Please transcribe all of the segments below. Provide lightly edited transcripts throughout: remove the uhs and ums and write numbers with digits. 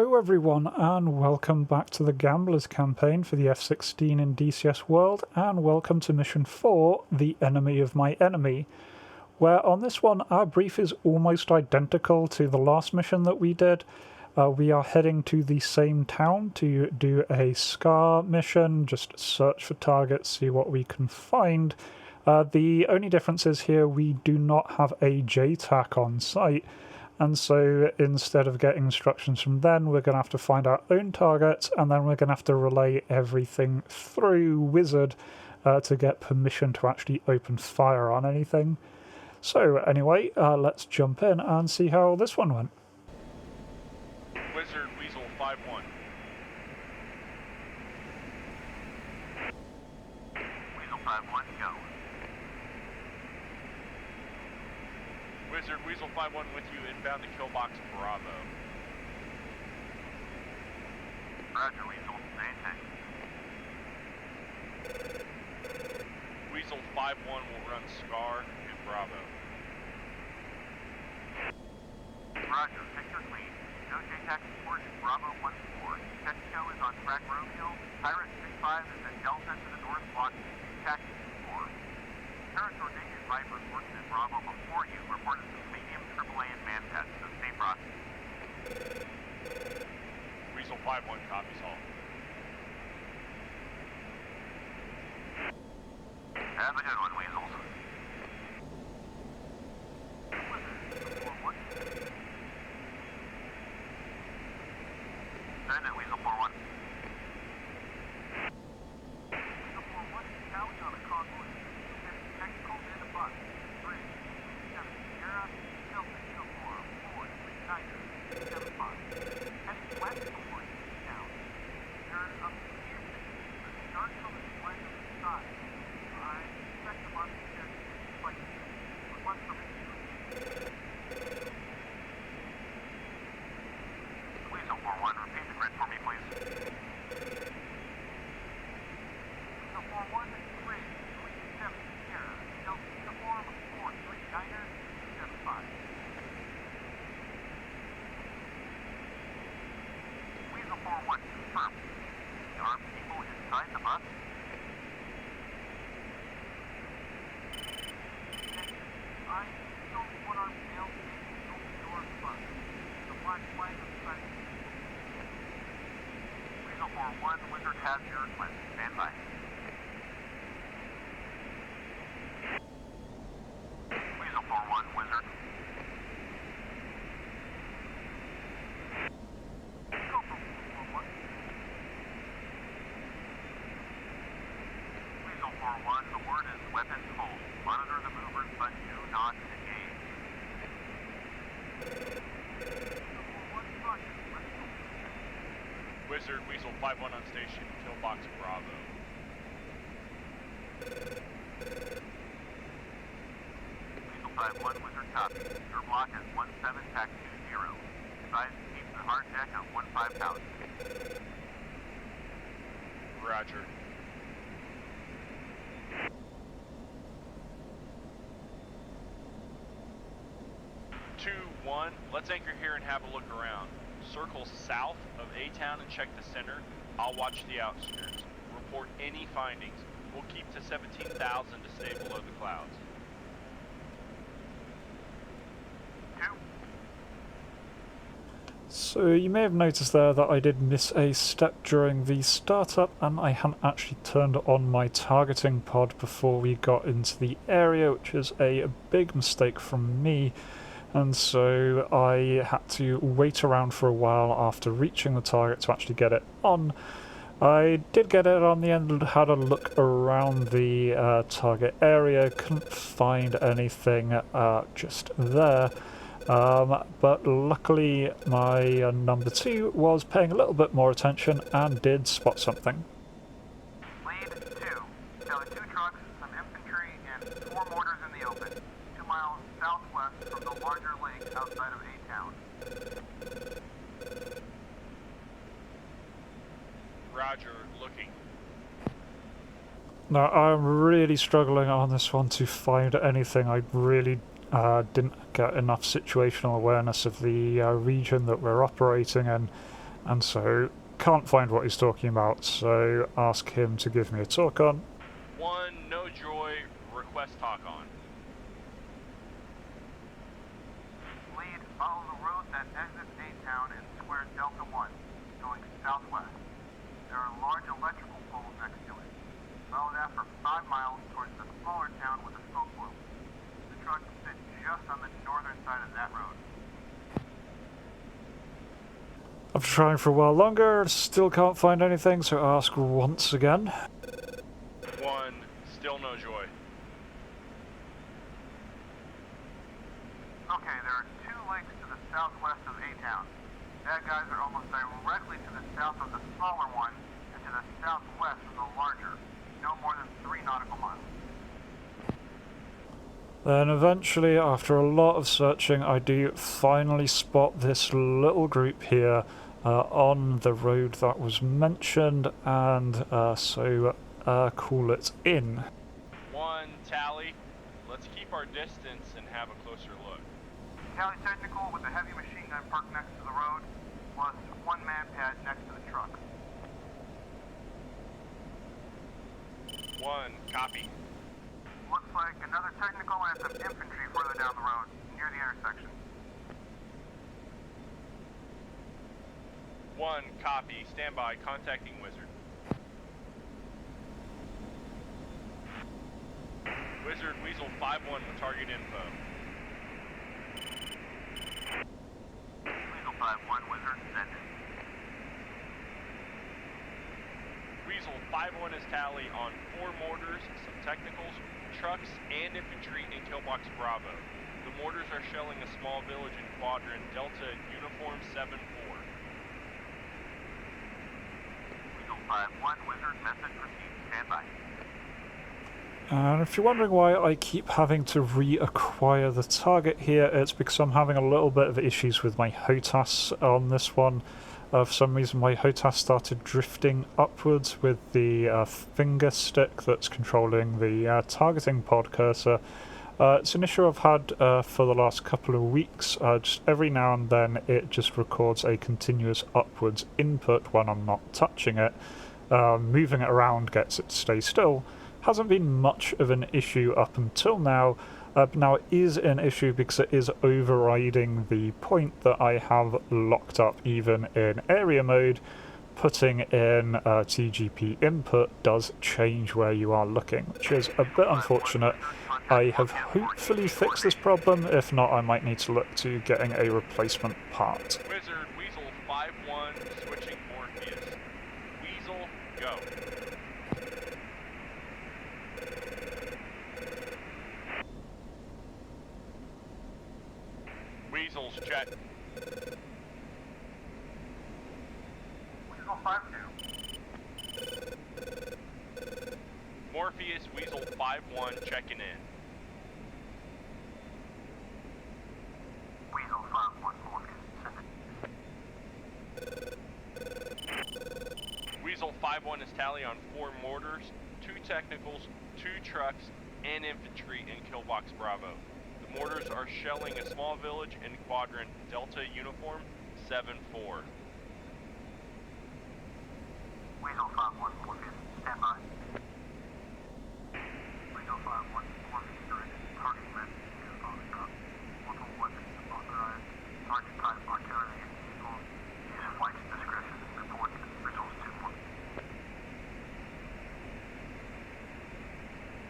Hello everyone and welcome back to the Gamblers Campaign for the F-16 in DCS World, and welcome to Mission 4, The Enemy of My Enemy, where on this one our brief is almost identical to the last mission that we did. We are heading to the same town to do a SCAR mission, just search for targets, see what we can find. The only difference is here we do not have a JTAC on site. And so instead of getting instructions from them, we're going to have to find our own targets, and then we're going to have to relay everything through Wizard to get permission to actually open fire on anything. So anyway, let's jump in and see how this one went. Wizard Weasel 5-1. Weasel 5-1, go. Wizard Weasel 5-1 with you, inbound to kill box Bravo. Roger, Weasel, stay in Weasel 5-1 will run SCAR and Bravo. Roger, sector clean. No JTAC support in Bravo 1-4. Texaco is on track Romeo. Pirate 6-5 is at Delta to the north, blocking JTAC 4. Territory Naked Vipers working in Bravo before you. Reported some medium AAA and Mantas, so stay frosty. Weasel 5-1 copies all. Have a good one, Weasels. Send it, Weasel 4-1. Weasel 4-1 is Cowie on a convoy. Technical in a bus. 3, 7, Sierra, Delta, Uniform, 4, 3, Niner, 7, 5. Heading west towards Town. Turn up to Houston. The dark colored flag on the side. I expect the bus to get like request permission. Weasel 4-1, repeat the grid for me, please. Weasel 4-1, 3, 7, Sierra, Delta, Uniform, 4, 3, Niner, 7, 5. Weasel 4-1, confirm. There are people inside the bus? I see only one-armed male standing in the open door of the bus. The black flag on the side. Weasel 4-1, Wizard has your request. Stand by. Weasel 4-1, Wizard. Go for Weasel 4-1. Weasel 4-1, the word is weapons hold. Monitor the movers, but do not engage. Wizard Weasel 5-1 on station, kill box Bravo. Weasel 5-1, Wizard copy. Your block is 17 TAC 20. Advise to keep the hard deck of 15 pounds. Roger. Two, 1, let's anchor here and have a look around. Circle south of A-Town and check the center. I'll watch the outskirts. Report any findings. We'll keep to 17,000 to stay below the clouds. 2. So you may have noticed there that I did miss a step during the startup, and I hadn't actually turned on my targeting pod before we got into the area, which is a big mistake from me. And so I had to wait around for a while after reaching the target to actually get it on. I did get it on the end, had a look around the target area, couldn't find anything just there. But luckily my number 2 was paying a little bit more attention and did spot something. Lead 2. Tally 2 trucks, some infantry, and 4 mortars in the open. 2 miles southwest from the larger lake outside of A-Town. Roger, looking. Now I'm really struggling on this one to find anything. I really didn't get enough situational awareness of the region that we're operating in, and so can't find what he's talking about, so ask him to give me a talk on. 1, no joy, request talk on. Lead, follow the road that exits A-Town in Square Delta 1, going southwest. There are large electrical poles next to it. Follow that for 5 miles towards the smaller town with a smoke loop. The truck sits just on the northern side of that road. After trying for a while longer, still can't find anything, so ask once again. 1, still no joy. Okay, there are 2 lakes to the southwest of A-Town. Bad guys are almost directly to the south of the smaller one and to the southwest of the larger. No more than 3 nautical miles. Then eventually, after a lot of searching, I do finally spot this little group here on the road that was mentioned, and so call it in. 1, tally. Let's keep our distance and have a closer look. Tally technical with a heavy machine gun parked next to the road, plus 1 man pad next to the truck. 1, copy. Looks like another technical and some infantry further down the road, near the intersection. 1, copy. Stand by. Contacting Wizard. Wizard, Weasel 5-1 with target info. Weasel 5-1, Wizard, send it. Weasel 5-1 is tally on 4 mortars, some technicals, trucks, and infantry in Killbox Bravo. The mortars are shelling a small village in Quadrant Delta Uniform 7-4. Weasel 5-1, Wizard, message received, stand by. And if you're wondering why I keep having to reacquire the target here, it's because I'm having a little bit of issues with my HOTAS on this one. For some reason my HOTAS started drifting upwards with the finger stick that's controlling the targeting pod cursor. It's an issue I've had for the last couple of weeks. Just every now and then it just records a continuous upwards input when I'm not touching it. Moving it around gets it to stay still. Hasn't been much of an issue up until now, but now it is an issue because it is overriding the point that I have locked up even in area mode. Putting in TGP input does change where you are looking, which is a bit unfortunate. I have hopefully fixed this problem. If not, I might need to look to getting a replacement part. Wizard, Weasel 5-1, switching Morpheus. Weasel, go. Weasels, check. Weasel 5-2. Morpheus, Weasel 5-1, checking in. Weasel 5-1, Morgan, send it. Weasel 5-1 is tally on 4 mortars, 2 technicals, 2 trucks, and infantry in Killbox Bravo. The mortars are shelling a small village in Quadrant Delta Uniform 7-4. Weasel 5-1, Morgan, stand by. Weasel 5-1, Morgan, directed target message to phone stop. Multiple weapons authorized. Target type artillery and vehicles. Use flight's discretion. Report results 2-1.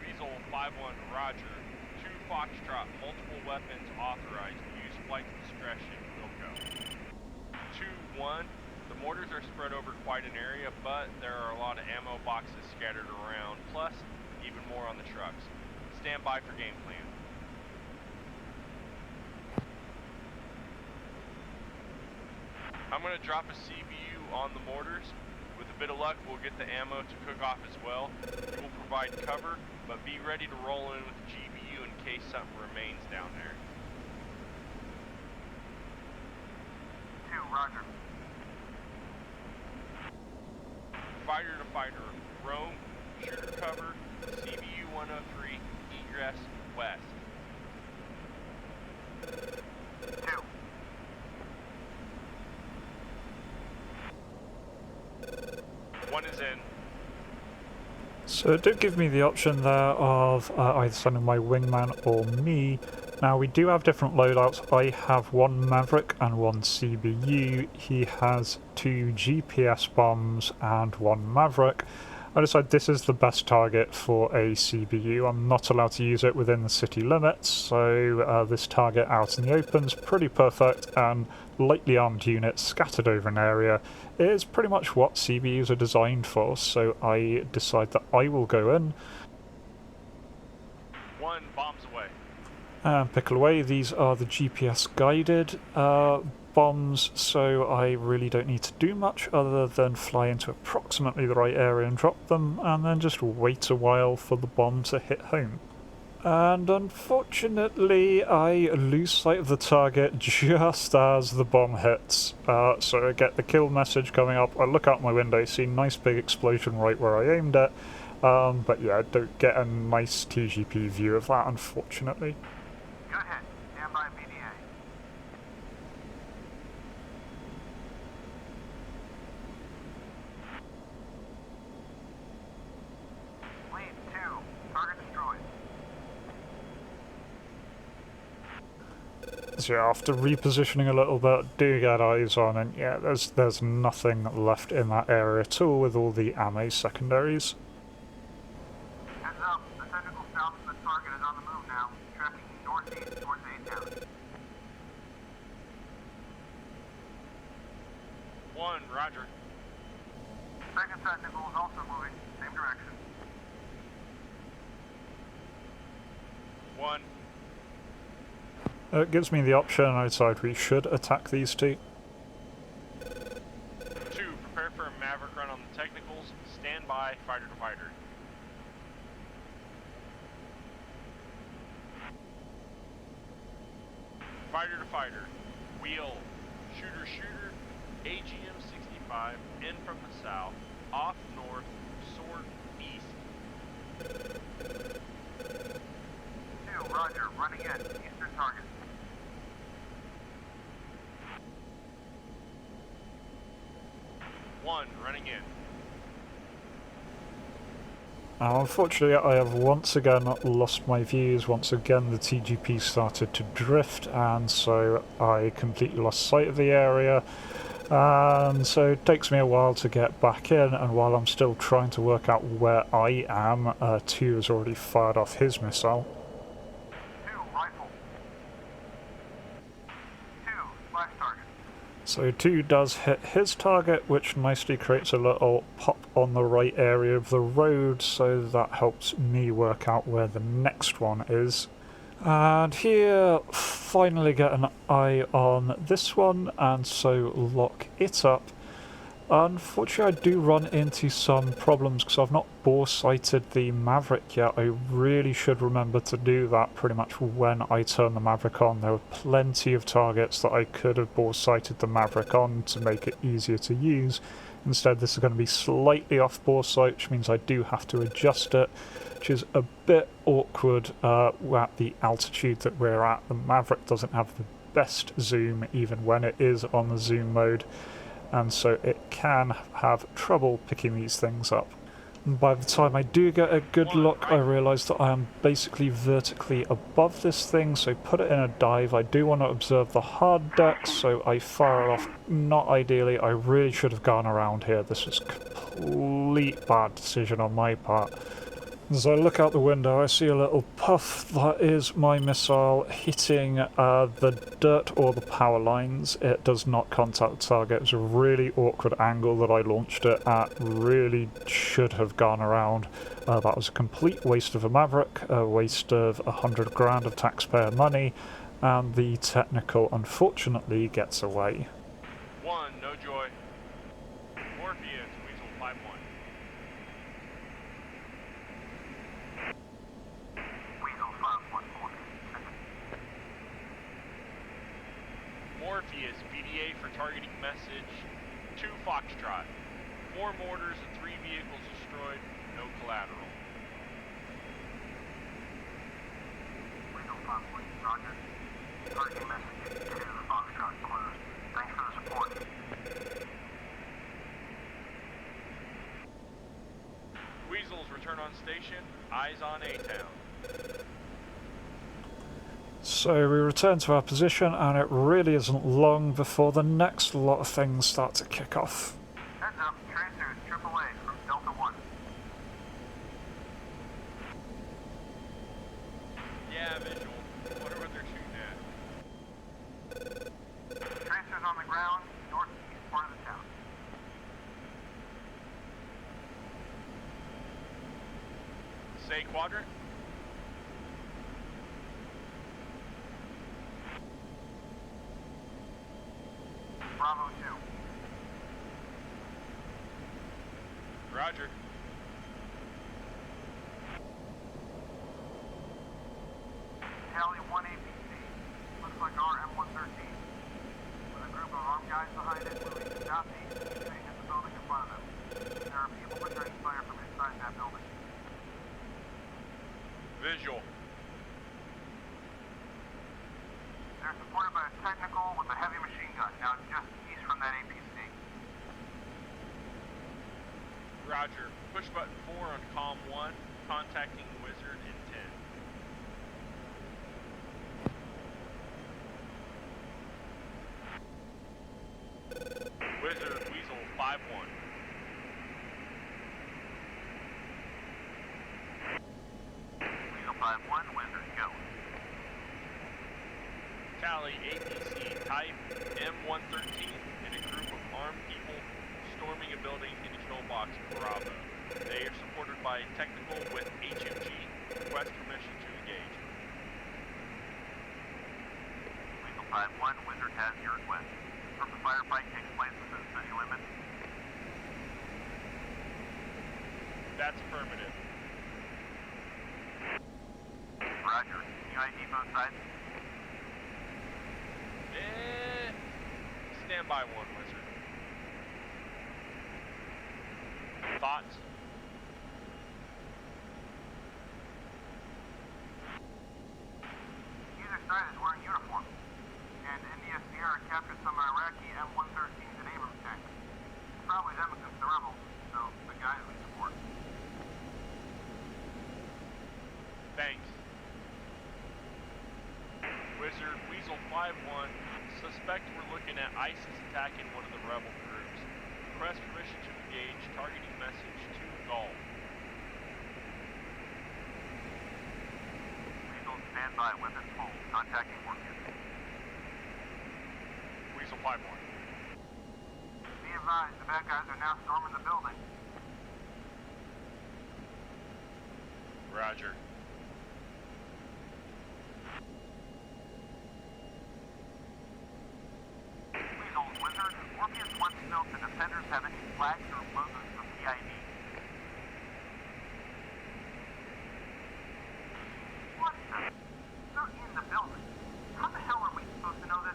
Weasel 5-1, Roger. 2 Foxtrot, multiple weapons authorized. Use flight discretion. Will go. 2-1. The mortars are spread over quite an area, but there are a lot of ammo boxes scattered around, plus even more on the trucks. Stand by for game plan. I'm going to drop a CBU on the mortars. With a bit of luck, we'll get the ammo to cook off as well. We will provide cover, but be ready to roll in with GBU in case something remains down there. 2, Roger. Fighter to fighter, Rome, shooter cover, CBU 103, egress, west. 2. Wingman's in. So it did give me the option there of either sending my wingman or me. Now we do have different loadouts. I have one Maverick and one CBU. He has 2 GPS bombs and 1 Maverick. I decided this is the best target for a CBU. I'm not allowed to use it within the city limits, so this target out in the open is pretty perfect, and lightly armed units scattered over an area is pretty much what CBUs are designed for, so I decide that I will go in. 1 bombs away. And pickle away. These are the GPS guided bombs, so I really don't need to do much other than fly into approximately the right area and drop them, and then just wait a while for the bomb to hit home. And unfortunately I lose sight of the target just as the bomb hits, so I get the kill message coming up. I look out my window, see a nice big explosion right where I aimed it, but yeah, I don't get a nice TGP view of that, unfortunately. Go ahead. Stand by BDA. Lead 2. Target destroyed. So yeah, after repositioning a little bit, do get eyes on, and yeah, there's nothing left in that area at all with all the ammo secondaries. Heads up. The technical south of the target is on the move now. Tracking northeast towards A-Town. 1, roger. Second technical is also moving. Same direction. 1. It gives me the option, and I decide we should attack these 2. 2, prepare for a Maverick run on the technicals. Stand by, fighter to fighter. Fighter to fighter. Wheel. Shooter shooter. AGM 65. In from the south. Off north. Sword east. 2, roger. Running in. Eastern target. One, running in. Now, unfortunately, I have once again lost my views. Once again, the TGP started to drift, and so I completely lost sight of the area. And so it takes me a while to get back in, and while I'm still trying to work out where I am, 2 has already fired off his missile. 2, rifle. 2, flash target. So 2 does hit his target, which nicely creates a little pop on the right area of the road, so that helps me work out where the next one is. And here, finally get an eye on this one, and so lock it up. Unfortunately, I do run into some problems because I've not bore sighted the Maverick yet. I really should remember to do that pretty much when I turn the Maverick on. There were plenty of targets that I could have bore sighted the Maverick on to make it easier to use. Instead, this is going to be slightly off bore sight, which means I do have to adjust it, which is a bit awkward at the altitude that we're at. The Maverick doesn't have the best zoom even when it is on the zoom mode, and so it can have trouble picking these things up. And by the time I do get a good look, I realise that I am basically vertically above this thing, so put it in a dive. I do want to observe the hard deck, so I fire it off. Not ideally. I really should have gone around here. This was a complete bad decision on my part. As I look out the window, I see a little puff. That is my missile hitting the dirt or the power lines. It does not contact the target. It was a really awkward angle that I launched it at. Really should have gone around. That was a complete waste of a Maverick, a waste of 100 grand of taxpayer money, and the technical unfortunately gets away. 1, no joy. Morpheus, Weasel 5-1. Weasel 514. Morpheus, BDA for targeting message. 2 Foxtrot. 4 mortars and 3 vehicles destroyed. No collateral. Weasel 514. Roger. Targeting message 2, Foxtrot closed. Thanks for the support. station, eyes on A-Town. So we return to our position, and it really isn't long before the next lot of things start to kick off. Heads up, tracers, AAA from Delta 1. Yeah, visual. Wonder what they're shooting at. Tracers on the ground, northeast part of the town. Say quadrant. Bravo 2. Roger. Tally 1 APC. Looks like our M113. With a group of armed guys behind it, moving southeast and shooting at the building in front of them. There are people returning fire from inside that building. Visual. They're supported by a technical with a heavy machine gun, now just east from that APC. Roger. Push button 4 on comm 1. Contacting Wizard in 10. Wizard Weasel 5-1. Weasel 5-1, Wizard, go. Tally APC type M113 and a group of armed people storming a building in a kill box Bravo. They are supported by technical with HMG. Request permission to engage. Weasel 5-1, Wizard has your request. From the firefight takes place within city limits. That's affirmative. Roger. You ID both sides? Stand by 1, Wizard. Thoughts? Either side is wearing uniforms, and India Sierra captured some Iraqi M113s and Abrams tanks. Probably them against the rebels, so the guys we support. Thanks. Wizard Weasel 5-1. Suspect we're looking at ISIS attacking one of the rebel groups. Request permission to engage. Targeting message to Gulf. Weasel, stand by. Weapons full. Contacting workers. Weasel 5-1. Be advised, the bad guys are now storming the building. Roger. Weasel, Wizard, Orpheus wants to know if the defenders have any flags or logos for PID. What the? They're in the building. How the hell are we supposed to know this?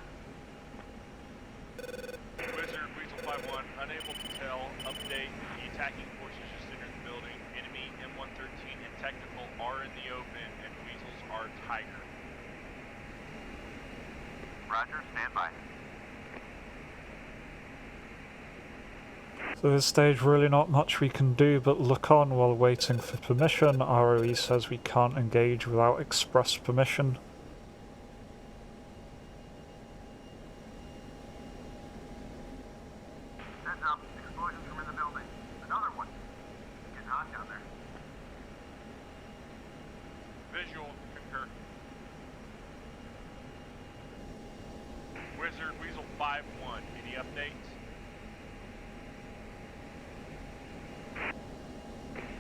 Wizard Weasel 5-1. Unable to tell. Update. The attacking forces just entered the building. Enemy M113 and technical are in the open, and Weasels are Tiger. Roger, stand by. So at this stage, really not much we can do but look on while waiting for permission. ROE says we can't engage without express permission. Heads up, explosions from in the building. Another one. Getting hot down there. Visual. Concur. Wizard Weasel 5-1. Any updates?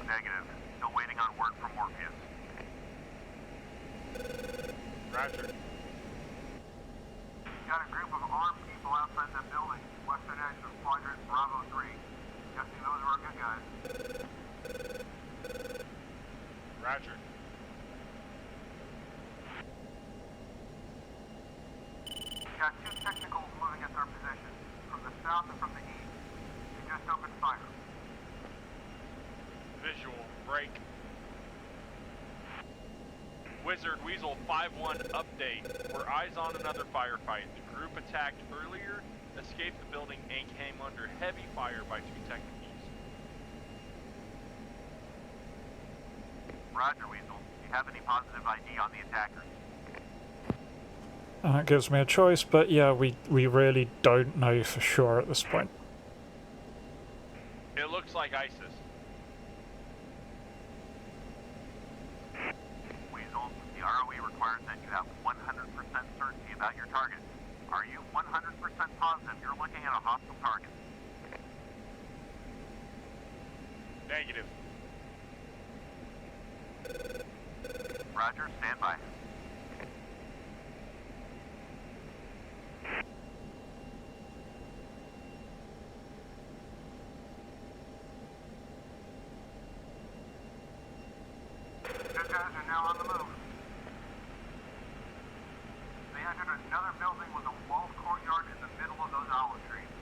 Negative. Still waiting on word from Morpheus. Roger. Got a group of armed people outside that building. Western edge of quadrant Bravo 3. Guessing those are our good guys. Roger. Got two technicals moving at their position. From the south and from the east. They just opened fire. Visual. Break. Wizard Weasel 5-1 update. We're eyes on another firefight. The group attacked earlier, escaped the building, and came under heavy fire by two technicals. Roger, Weasel. Do you have any positive ID on the attackers? And it gives me a choice, but yeah, we really don't know for sure at this point. It looks like ISIS. Weasel, the ROE requires that you have 100% certainty about your target. Are you 100% positive you're looking at a hostile target? Negative. Roger, stand by. Good guys are now on the move. They entered another building with a walled courtyard in the middle of those olive trees.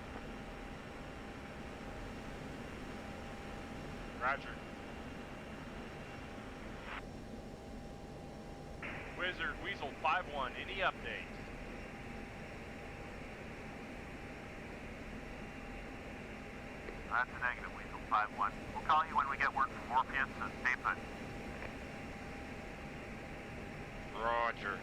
Roger. Wizard, Weasel 5-1, any updates? That's a negative, Weasel 5-1. We'll call you when we get word from Morpheus, so stay put. Roger.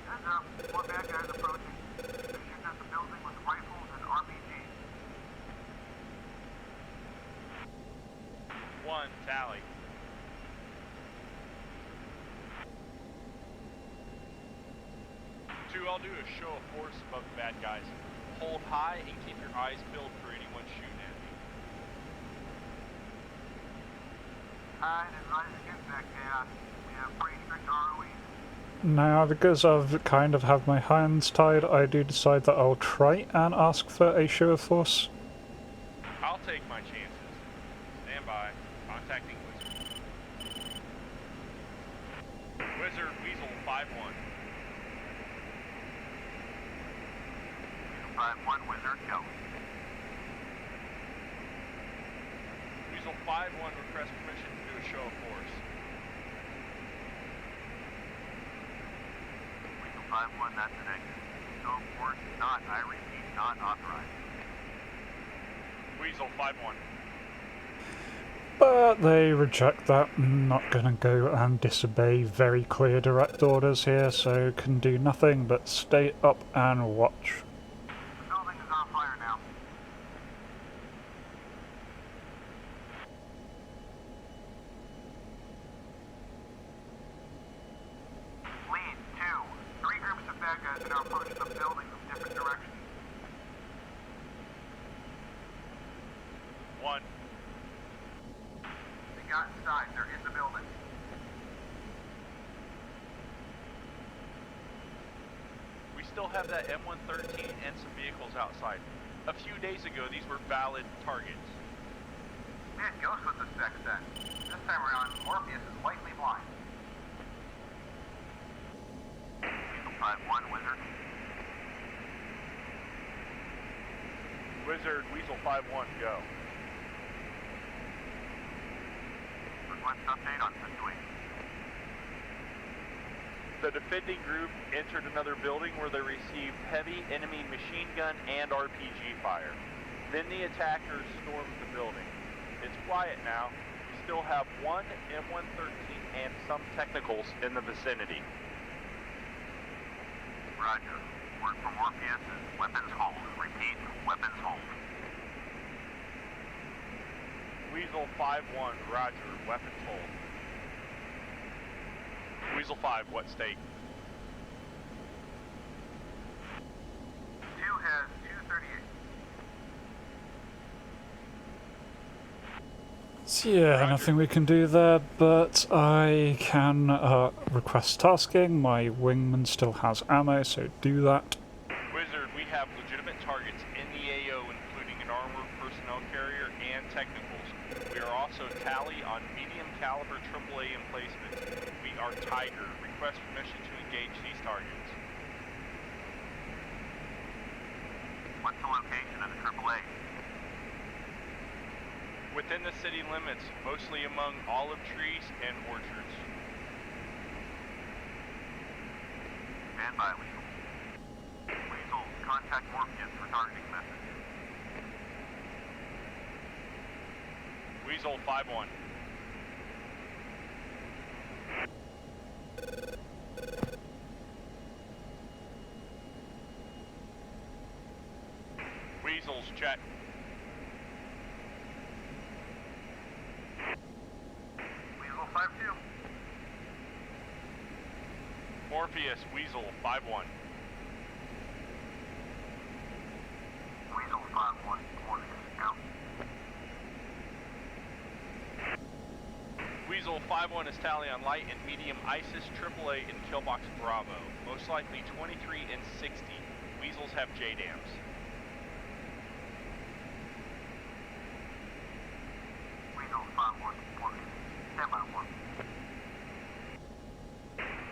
Heads up, more bad guys approaching. They're shooting at the building with rifles and RPGs. 1, tally. Two, I'll do a show of force above the bad guys. Hold high and keep your eyes peeled for anyone shooting at me. Tide and rise against that chaos. We have pretty strict ROEs. Now, because I've kind of have my hands tied, I do decide that I'll try and ask for a show of force. I'll take my chances. Stand by. Contacting Wizard. Wizard, Weasel 5-1. Weasel 5-1, Wizard, go. Weasel 5-1 requests permission to do a show of force. Weasel 5-1, that's a negative. Show of force not, I repeat, not authorized. Weasel 5-1. But they reject that. Not gonna go and disobey very clear direct orders here, so can do nothing but stay up and watch. The building is on fire now. Lead 2. 3 groups of bad guys are now approaching the building from different directions. 1. They got inside. They're in the building. We still have that M113 and some vehicles outside. A few days ago, these were valid targets. Man, goes with the specs then. This time around, Morpheus is lightly blind. Weasel 5-1, Wizard. Wizard, Weasel 5-1, go. Request update on situation. The defending group entered another building where they received heavy enemy machine gun and RPG fire. Then the attackers stormed the building. It's quiet now. We still have one M113 and some technicals in the vicinity. Roger. Word from Morpheus is weapons hold. Repeat, weapons hold. Weasel 5-1, roger, weapons hold. Weasel 5, what state? 2 has 238. So yeah, nothing we can do there, but I can request tasking. My wingman still has ammo, so do that. Wizard, we have legitimate targets in the AO, including an armored personnel carrier and technicals. We are also tally on medium caliber AAA emplacements. We are Tiger. Request permission to engage these targets. What's the location of the AAA? Within the city limits, mostly among olive trees and orchards. Stand by, Weasel. Weasel, contact Morpheus for targeting message. Weasel 5-1. Weasels, check. Weasel 5-2. Morpheus, Weasel, 5-1. Weasel 5-1. Morpheus, out. Weasel 5-1 is tally on light and medium ISIS AAA in Killbox Bravo. Most likely 23 and 60. Weasels have JDAMs. Weasel 5-1. Morpheus, stand by 1.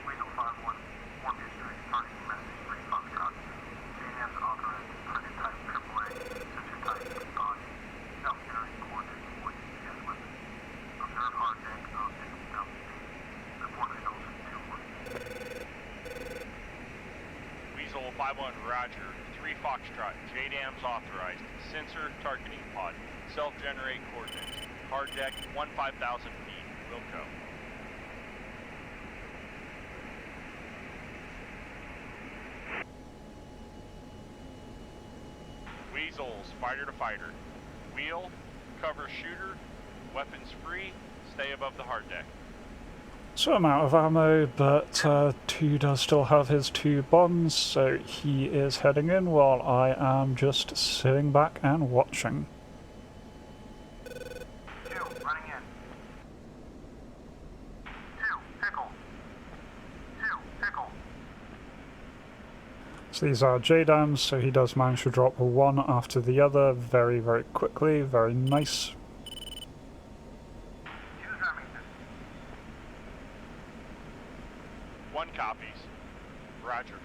Weasel 5-1. Morpheus targeting message 3 Foxtrot. JDAMs authorized target type AAA. Sensor type on. Self-generating coordinates for DCS weapon. Observe hard deck of South State. Report results 2-1. Weasel 5-1, Roger. 3 Foxtrot. JDAMs authorized. Sensor targeting pod. Self-generate coordinates. Hard deck 15,000 feet. Wilco. Weasels, fighter to fighter. Wheel, cover shooter, weapons free, stay above the hard deck. So I'm out of ammo, but 2 does still have his 2 bombs, so he is heading in while I am just sitting back and watching. 2, running in. 2, pickle. 2, pickle. So these are JDAMs, so he does manage to drop one after the other very, very quickly. Very nice. Use Remington. 1 copies. Roger.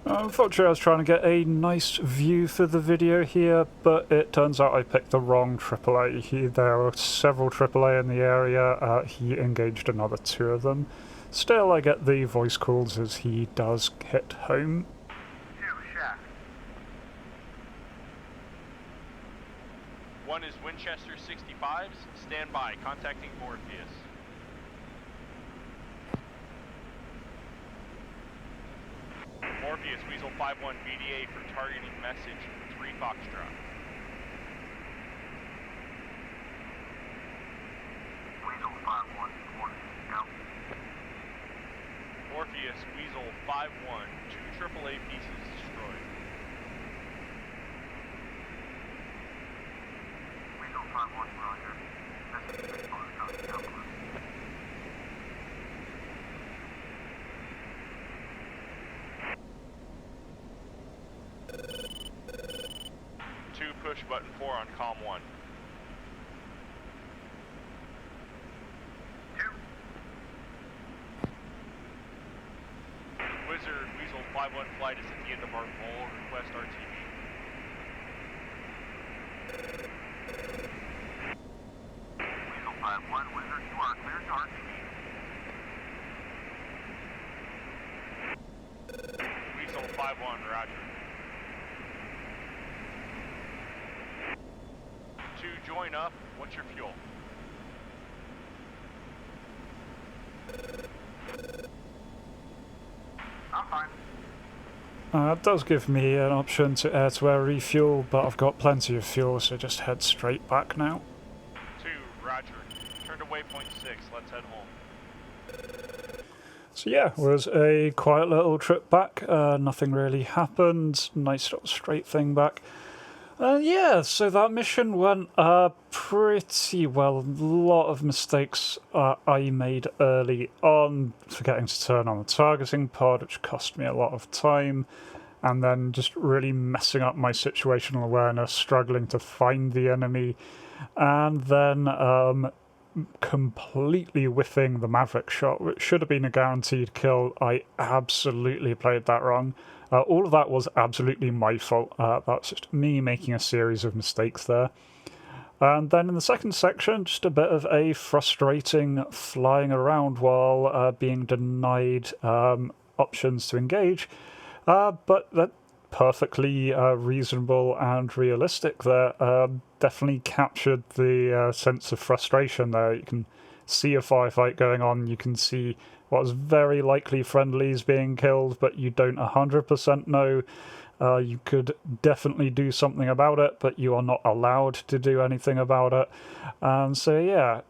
Unfortunately, I was trying to get a nice view for the video here, but it turns out I picked the wrong AAA. There were several AAA in the area. He engaged another 2 of them. Still, I get the voice calls as he does hit home. 2, shack. 1 is Winchester 65s. Stand by. Contacting Morpheus. Morpheus, Weasel 5-1 BDA for targeting message 3 Foxtrot. Weasel 5-1. Morpheus, out. Morpheus, Weasel 5-1, 2 AAA pieces destroyed. Weasel 5-1, Roger. Message 3 Foxtrot, output. 2 push button 4 on comm 1. 2. Wizard, Weasel 5-1 flight is at the end of our goal. Request RTV. Weasel 5-1, Wizard, you are cleared to RTV. Weasel 5-1, Roger. 2, join up. What's your fuel? I'm fine. It does give me an option to air-to-air refuel, but I've got plenty of fuel, so just head straight back now. 2, Roger. Turn to waypoint 6. Let's head home. So yeah, it was a quiet little trip back. Nothing really happened. Nice little straight thing back. Yeah, so that mission went pretty well. A lot of mistakes I made early on, forgetting to turn on the targeting pod, which cost me a lot of time, and then just really messing up my situational awareness, struggling to find the enemy, and then completely whiffing the Maverick shot, which should have been a guaranteed kill. I absolutely played that wrong. All of that was absolutely my fault. That's just me making a series of mistakes there. And then in the second section, just a bit of a frustrating flying around while being denied options to engage. But that perfectly reasonable and realistic there. Definitely captured the sense of frustration there. You can see a firefight going on, you can see what's very likely friendlies being killed, but you don't 100% know. You could definitely do something about it, but you are not allowed to do anything about it. And so yeah,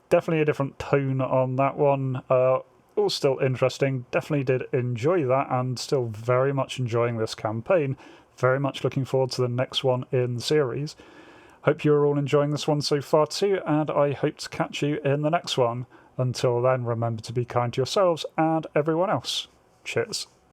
definitely a different tone on that one. All still interesting, definitely did enjoy that, and still very much enjoying this campaign. Very much looking forward to the next one in the series. Hope you're all enjoying this one so far too, and I hope to catch you in the next one. Until then, remember to be kind to yourselves and everyone else. Cheers.